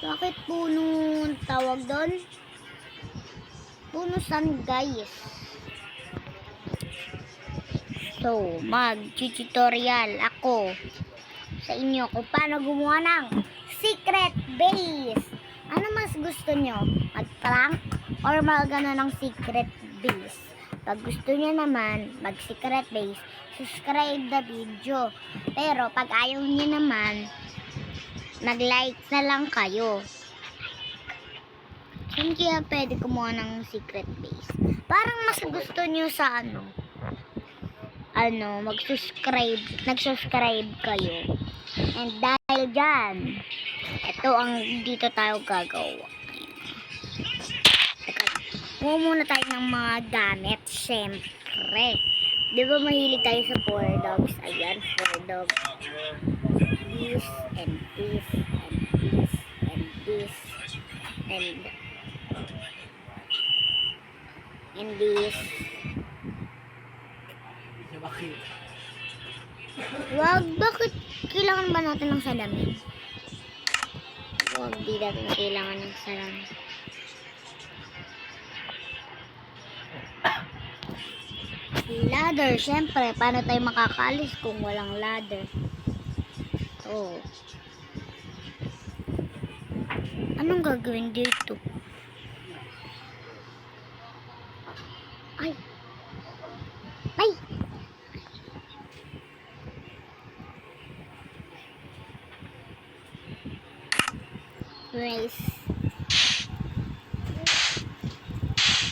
Bakit puno tawag doon? Puno san guys. So, mag-tutorial ako sa inyo kung paano gumawa ng secret base. Ano mas gusto nyo? Mag-prank or mag-ano ng secret base? Pag gusto nyo naman mag-secret base, subscribe the video. Pero pag ayaw nyo naman, mag-like na lang kayo. Hindi kaya pwede kumuha ng secret base. Parang mas gusto nyo sa nag-subscribe kayo. And dahil dyan, ito ang dito tayo gagawa. Kumuha muna tayo ng mga gamit, syempre. Di ba mahilig tayo sa 4 dogs? Ayan, 4 dogs. This, and this, and this, and this, and this. Wag, bakit kailangan ba natin ng salamin? Wag, di natin kailangan ng salamin. Ladder, syempre, paano tayo makakalis kung walang ladder? Oh. Anong gagawin dito? Ay! Ay! Nice.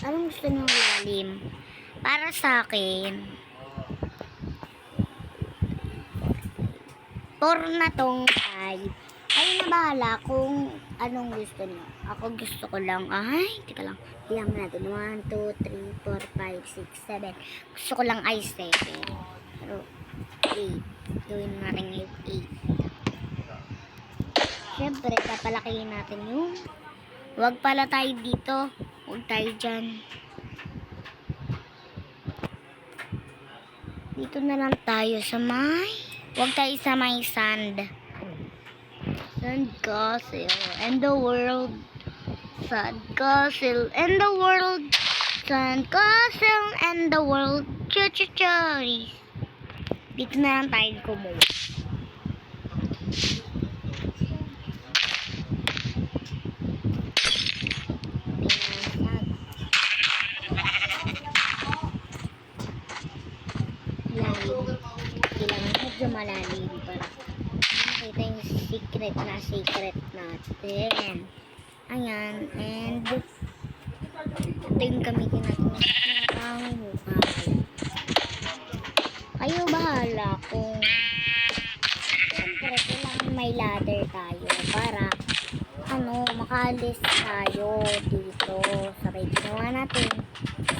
Anong gusto nyo lalim? Para sa akin, 4 na tong 5. Ay na bahala kung anong gusto nyo. Ako gusto ko lang, teka lang. Bilang natin. 1, 2, 3, 4, 5, 6, 7. Gusto ko lang ay 7. Pero, 8. Gawin natin yung 8. Siyempre, papalakihin natin yung wag pala tayo dito. Huwag tayo dyan. Dito na lang tayo sa wag tayo sa may sand. Sand castle and the world. Sand castle and the world. Sand castle and the world. Choy. Dito na lang tayo kumuha. Medyo malalim para makita yung secret natin. Ayan, and ito yung gamitin natin ang hukay. Kayo bahala kung siyempre kailangan may ladder tayo para makalis tayo dito. Sabay ginawa natin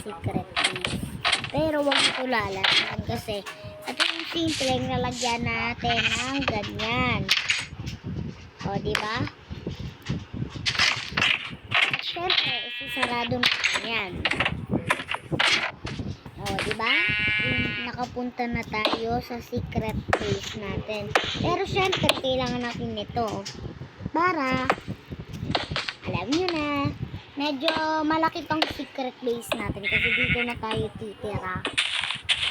secret base. Pero wag ito lalagyan kasi ito yung simpleng nalagyan natin ng ganyan. O, diba? At syempre, isasarado natin yan. O, diba? Nakapunta na tayo sa secret base natin. Pero syempre, kailangan natin ito para, alam nyo na, medyo malaki tong secret base natin kasi dito na tayo titira.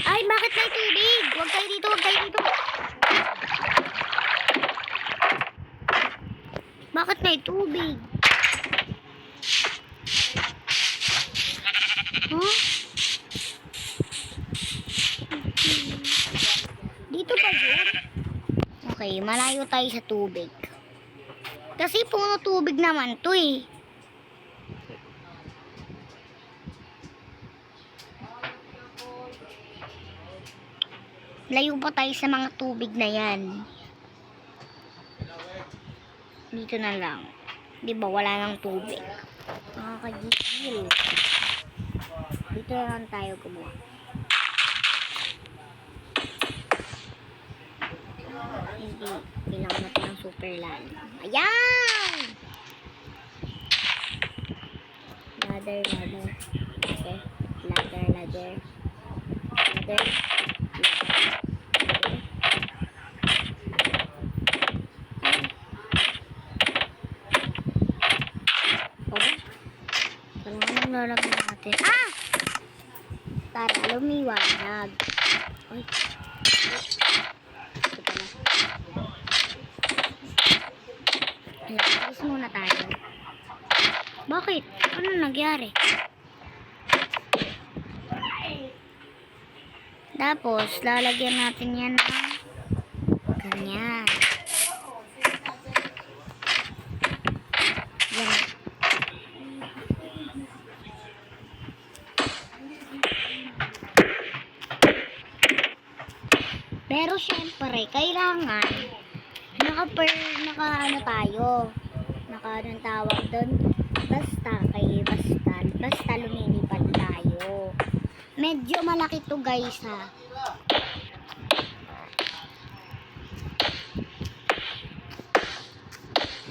Ay, bakit may tubig? Huwag tayo dito, Bakit may tubig? Huh? Dito pa yun? Okay, malayo tayo sa tubig. Kasi puno tubig naman to eh. Layo pa tayo sa mga tubig na yan. Dito na lang. Diba wala nang tubig. Nakakagigil. Dito na lang tayo gumawa. Hindi. Kailangan natin ng super lalim. Ayan! Ladder. Okay. Ladder. lalagyan natin? Para lumiwanag. Uy. Ito pala. Alis muna tayo. Bakit? Ano nangyari? Tapos, lalagyan natin yan ng ganyan. Yan. Pero syempre, kailangan naka ano tayo. Anong tawag doon? Basta lumilipad tayo. Medyo malaki to guys ha.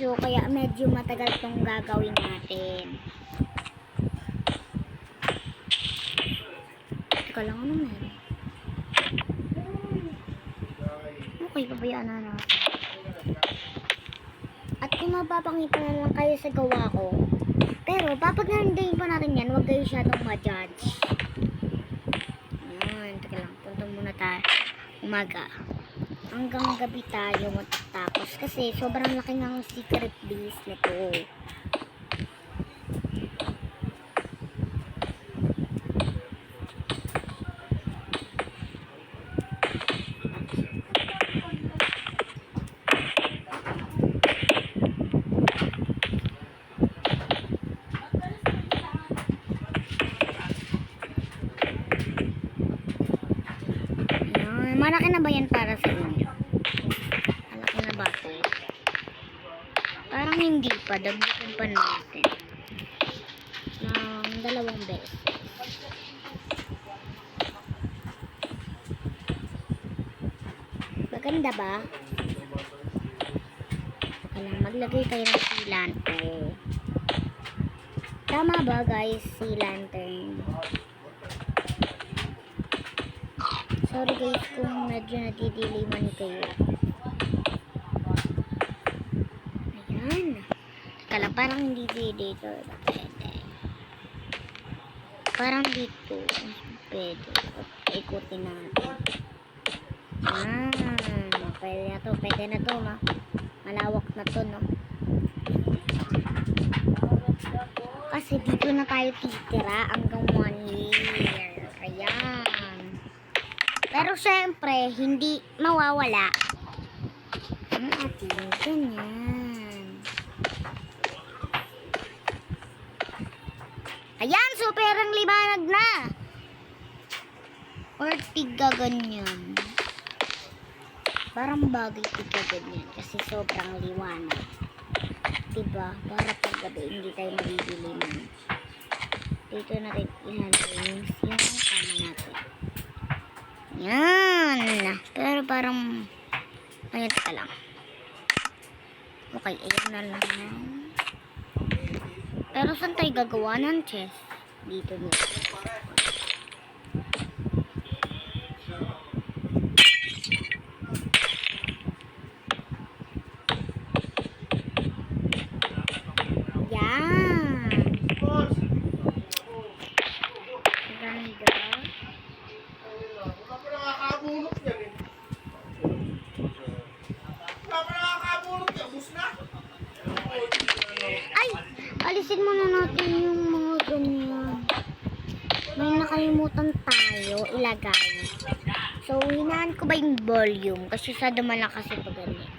So, kaya medyo matagal tong gagawin natin. Teka lang, ano meron? Okay, pabayaan na natin. At kung mapapangita na lang kayo sa gawa ko, pero papaglandayin pa natin yan, huwag kayo siyadong ma-judge. Ayan, teka lang, punta muna tayo. Umaga. Hanggang gabi tayo matatapos kasi sobrang laki ng secret base nito. Malaki na ba yan para sa inyo? Malaki na ba ito? Parang hindi pa. Dagdagan pa natin. Ng 2 beses. Maganda ba? Kailangan maglagay tayo ng sea lantern. Tama ba guys? Sea lantern. Sorry guys kung medyo natidiliman kayo. Ayan. Teka lang, parang hindi dito. Pwede. Parang dito. Pwede. Ikutin natin. Pwede na to. Pwede na to, no? Malawak na to, no? Kasi dito na tayo titira hanggang 1 year. Ayan. Pero syempre, hindi mawawala ang ating ganyan. Ayan, super ang liwanag na. Or tiga ganyan. Parang bagay tiga ganyan kasi sobrang liwanag. Diba? Para paggabi hindi tayo mabibili. Dito natin ihalin yung kama natin. Yan. Pero parang ayan, teka lang. Okay, ayan na lang. Pero saan tayo gagawa ng chest? Dito mo. Yan. Ganda. Nakakabulok yan eh. Wala pa nakakabulok yan. Bus na. Ay! Alisin muna natin yung mga ganyan. May nakalimutan tayo ilagay. So, hinaan ko ba yung volume? Kasi sa dumala kasi pag ganyan.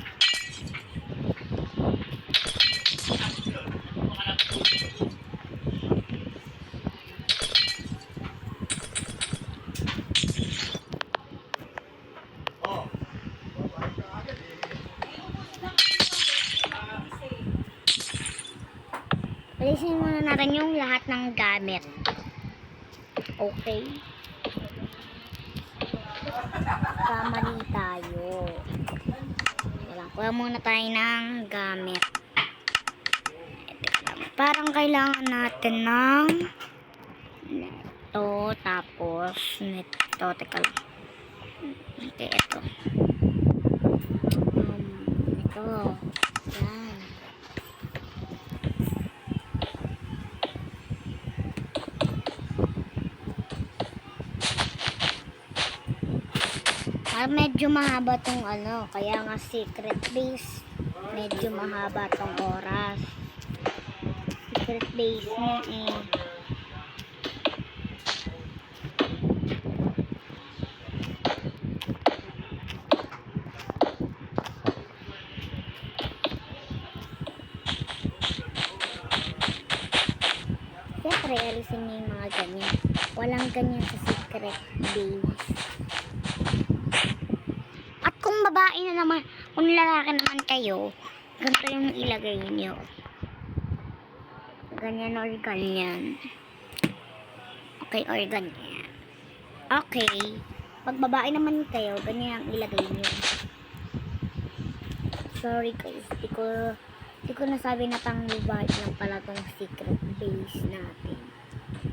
Alisin muna natin yung lahat ng gamit. Okay? Kamali tayo. Wala. Kuha muna tayo ng gamit. Parang kailangan natin ng neto, tapos neto. Teka lang. Okay, ito. Ito. Yan. medyo mahaba tong ano, kaya nga secret base. Medyo mahaba tong oras. Secret base niya eh. Siyempre, alisin niyo yung mga ganyan. Walang ganyan sa secret base. At kung babae na naman, kung lalaki naman kayo, ganito yung ilagay niyo. Ganyan or ganyan. Okay, or ganyan. Okay. Pag babae naman kayo, ganyan ang ilagay niyo. Sorry guys, di ko nasabi na pang babae lang pala tong secret base natin.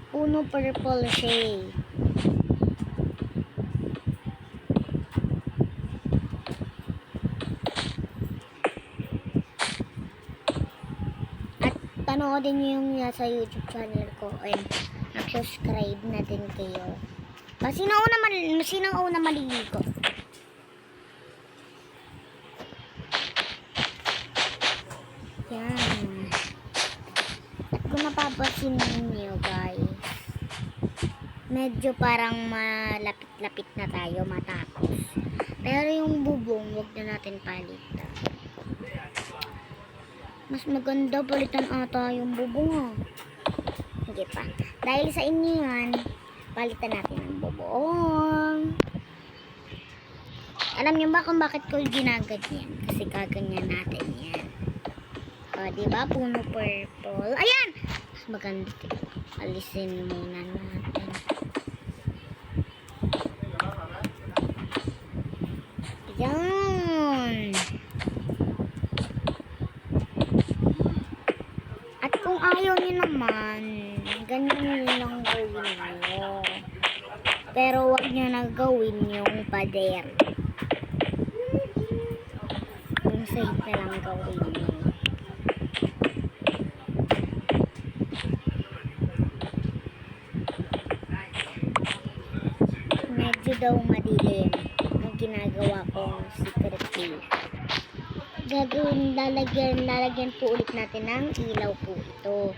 Puno purple siya eh. At panoodin niyo yung nasa YouTube channel ko and mag-subscribe na din kayo. Sino una maliligo? Yan. At kung napapansin niyo guys, medyo parang malapit-lapit na tayo matapos. Pero yung bubong, wag na natin palitan. Mas maganda palitan ata yung bubong ha. Hindi pa. Dahil sa inyo yan, palitan natin ang bubong. Alam niyo ba kung bakit ko ginaganyan? Kasi kaganyan natin yan. O, diba? Puno purple. Ayan! Mas maganda. Alisin muna natin. Ayan! At kung ayaw niyo naman, ganyan nyo lang gawin nyo. Pero wag nyo na gawin yung pader. Yung side na lang gawin nyo. Medyo daw madilim ang ginagawa kong secret base. Lalagyan po ulit natin ng ilaw po ito.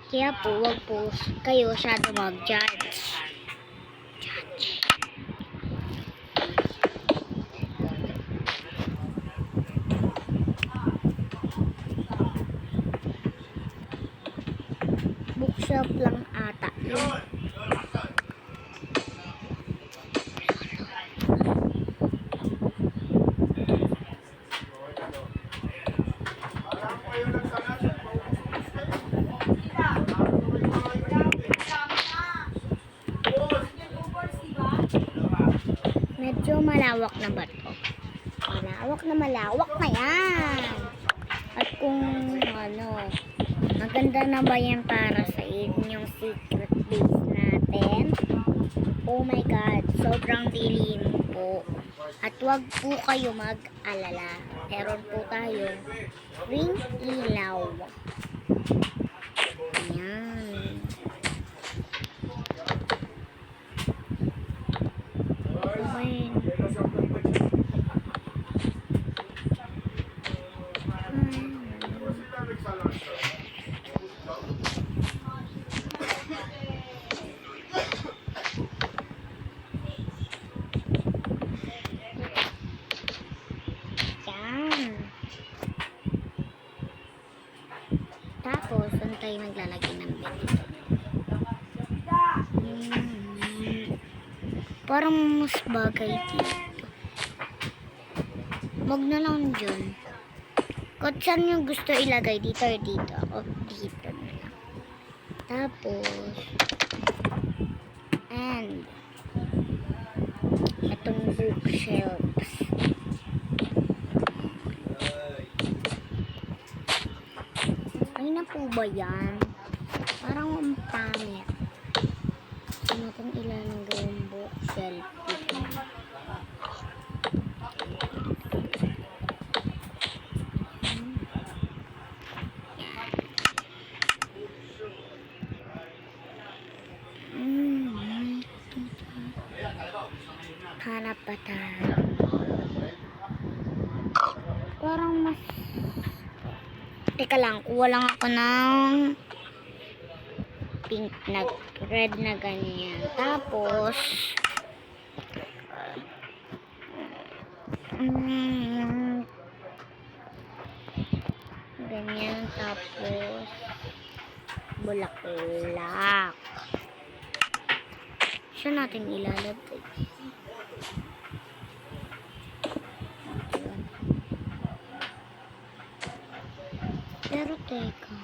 Kaya po, wag po kayo masyado mag-judge. Bookshop lang ata yun. Medyo malawak na ba ito? Malawak na yan. At kung ano, maganda na ba yan para sa inyong secret base natin? Oh my God, sobrang dilim po. At wag po kayo mag-alala. Meron po tayong ring ilaw. Ayan. Ayan. Tapos, saan tayo naglalagay ng bed? Parang mas bagay dito. Wag na lang dyan. Kung saan nyo gusto ilagay, dito or dito. O dito na lang. Tapos, and, itong bookshelves. Ay na po ba yan? Parang ang pangit. Ano kung ilalagay yung bookshelf dito? Hanap pa tayo. Teka lang, kuha lang ako ng pink na red na ganyan. Tapos, ganyan. Tapos, bulaklak. Siya natin ilalagay. Pero teka.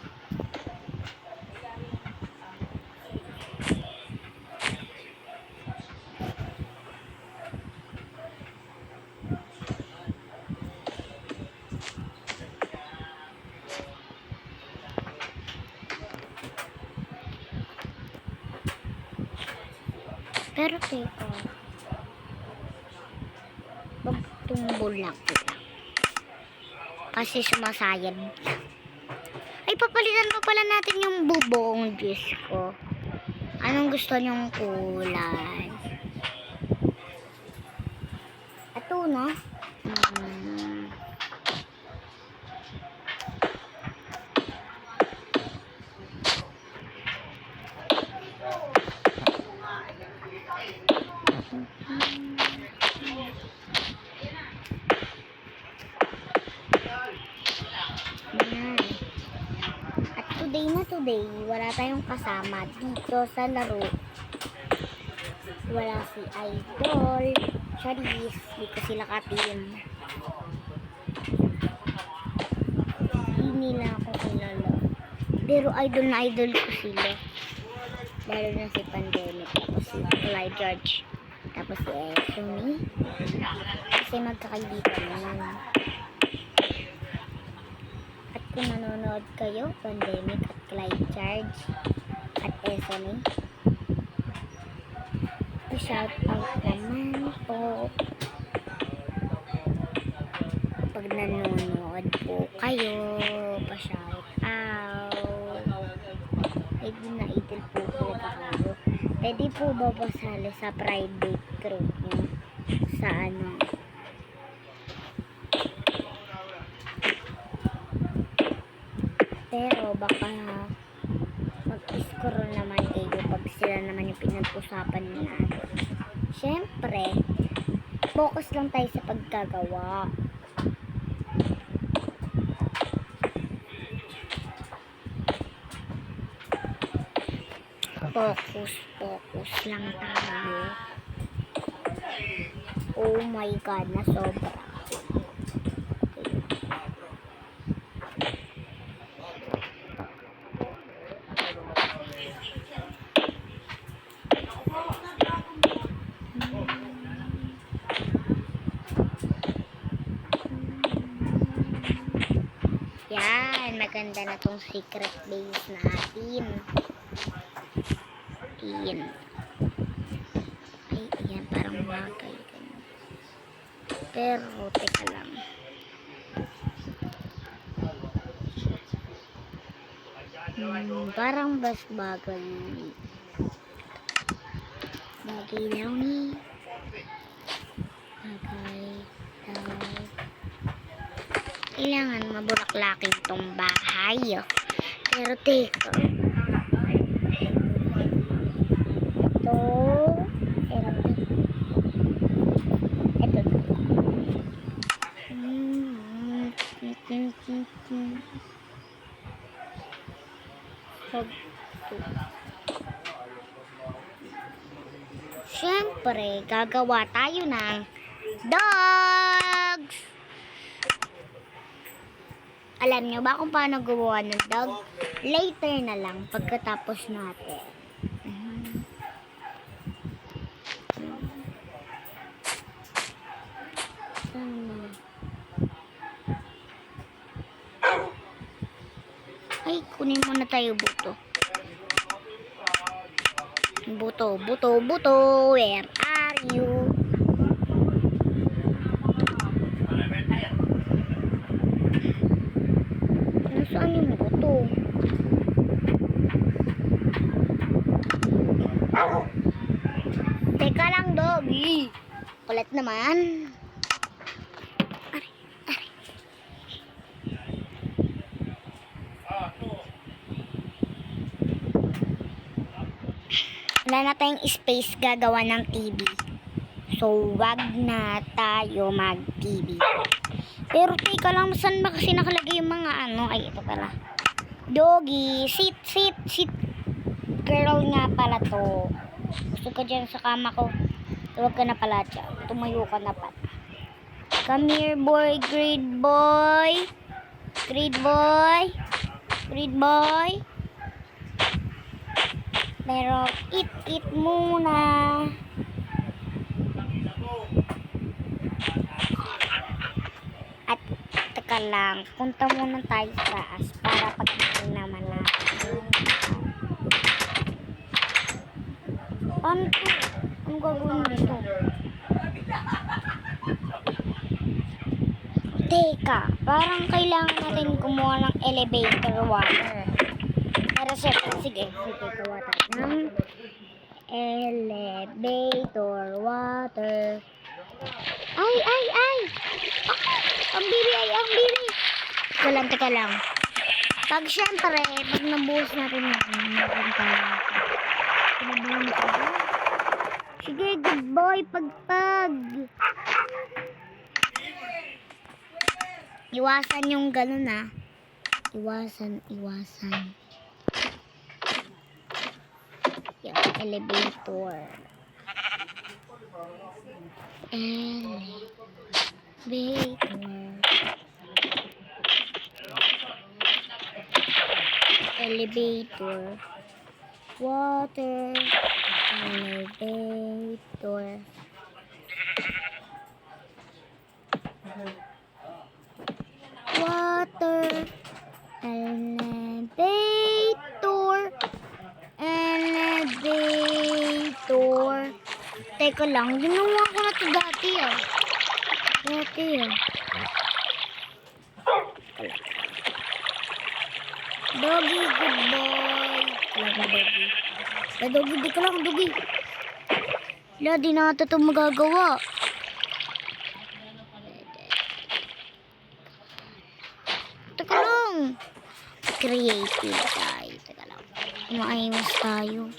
Pero teka. Magtumbol lang. Kasi sumasayad. Ay, papalitan pa pala natin yung bubong disco. Anong gusto nyong kulay? Ito, no? Ayan. At today, wala tayong kasama dito sa laro. Wala si Idol, Charis, di ko sila ka-team. Hindi nila ako kilala. Pero idol na idol ko sila. Lalo na si Pandemic, tapos si Fly George, tapos si Sumi. Kasi magkakaibigan yun. At kung nanonood kayo, Pandemic at Clyde Charge at Esame, shout out naman po pag nanonood po kayo, pa-shout out. Pwede na idol po kayo. Pwede po ba pasali sa private group nyo sa ano? Pero baka mag-score naman kayo pag sila naman yung pinag-usapan nila. Siyempre, focus lang tayo sa paggagawa. Focus lang tayo. Oh my God, na sobra. Yan, maganda na tong secret base natin. Yan. Ay, yan, parang bagay. Pero, teka lang. Parang bas bagay. Bagay daw ni. Bagay daw. Kailangan mabulaklakin tong bahay. Pero teka. Ito. Ito. Siyempre, gagawa tayo ng dogs! Alam nyo ba kung paano gumawa ng dog? Later na lang, pagkatapos natin. Ay, kunin muna tayo buto. Buto, where are you? Nasaan yung buto? Teka lang, doggy. Kulit naman. wala na tayong space gagawa ng TV. So, wag na tayo mag-TV. Pero teka lang, saan ba kasi nakalagay yung mga ano? Ay, ito pala. Doggy, sit. Girl nga pala to. Gusto ka dyan sa kama ko. Huwag ka na pala dyan. Tumayo ka na pala. Come here, boy. Grade boy. Grade boy. Grade boy. Pero, eat muna. At, teka lang. Punta muna tayo sa taas para pagkain naman natin. Paano to? Anong gagawin dito? Teka, parang kailangan natin kumuha ng elevator water. Pero syempre, sige, gawa tayo ng elevator water. Ay! Ang biri! Teka lang. Pag syempre, pag nabuhos natin yan, sige, good boy, pagpag. Iwasan yung ganun ah. Iwasan. Yung elevator. Elevator. Water. Elevator. Water. Elevator. Teka lang, ginawa ko na ito dati ah. Doggy, good boy. Doggy, di ka lang, doggy. Di na ito magagawa. Teka lang. Creative tayo. Teka lang. Maayos tayo.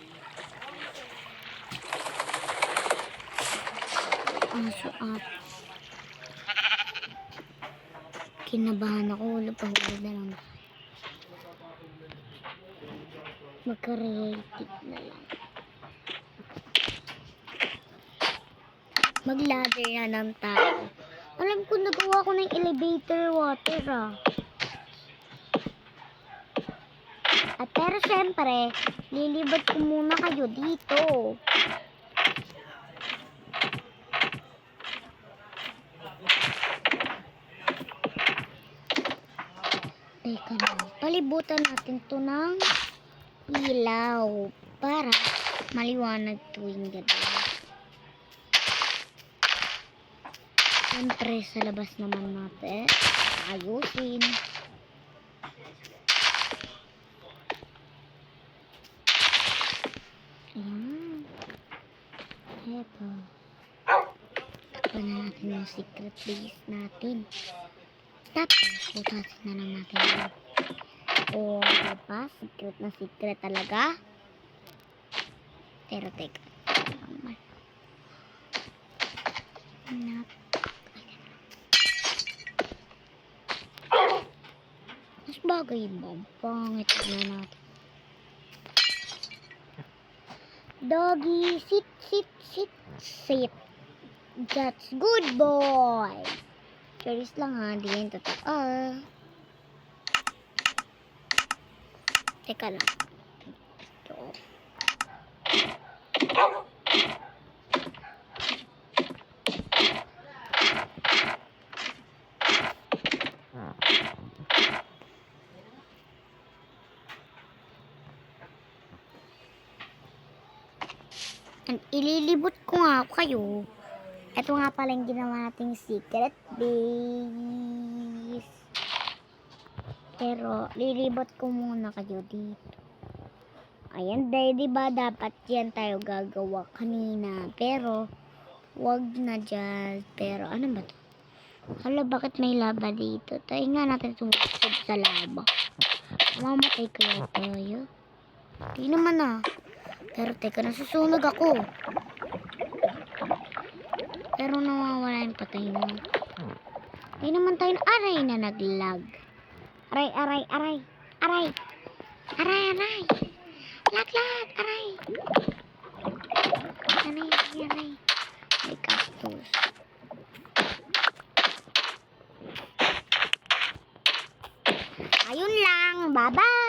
So up. Kinabahan ako. Huli na lang. Mag-creative na lang. Mag-ladder na ng tao. Alam ko, nagawa ko ng elevator water ah. At pero syempre, lilibot ko muna kayo dito. Teka lang, palibutan natin to ng ilaw para maliwanag tuwing gabi. Siyempre, sa labas naman natin ayusin. Ayan. Eto. Takpan na natin yung secret base natin. Tapos, butasin na lang natin yun. O, diba? Secret talaga. Pero, teka. Mas bagay ba? Pangit na natin. Doggy, sit. That's good boy. Curious lang ha, di yan totoo. Teka lang. Ito. And ililibot ko nga kayo. Ito nga pala yung ginawa nating secret base. Pero, lilibot ko muna kayo dito. Ayan, diba dapat yan tayo gagawa kanina. Pero, wag na dyan. Pero, ano ba to? Hala, bakit may lava dito? Tayo nga natin sumusod sa lava. Mamatay kaya tayo. Di naman ah. Pero teka, nasusunog ako. Pero nawawala yung patay mo. Hindi naman tayo aray na naglag. Aray, aray, aray. Aray. Aray, aray. Lag, lag, aray. Aray, aray. May cactus. Ayun lang. Bye-bye.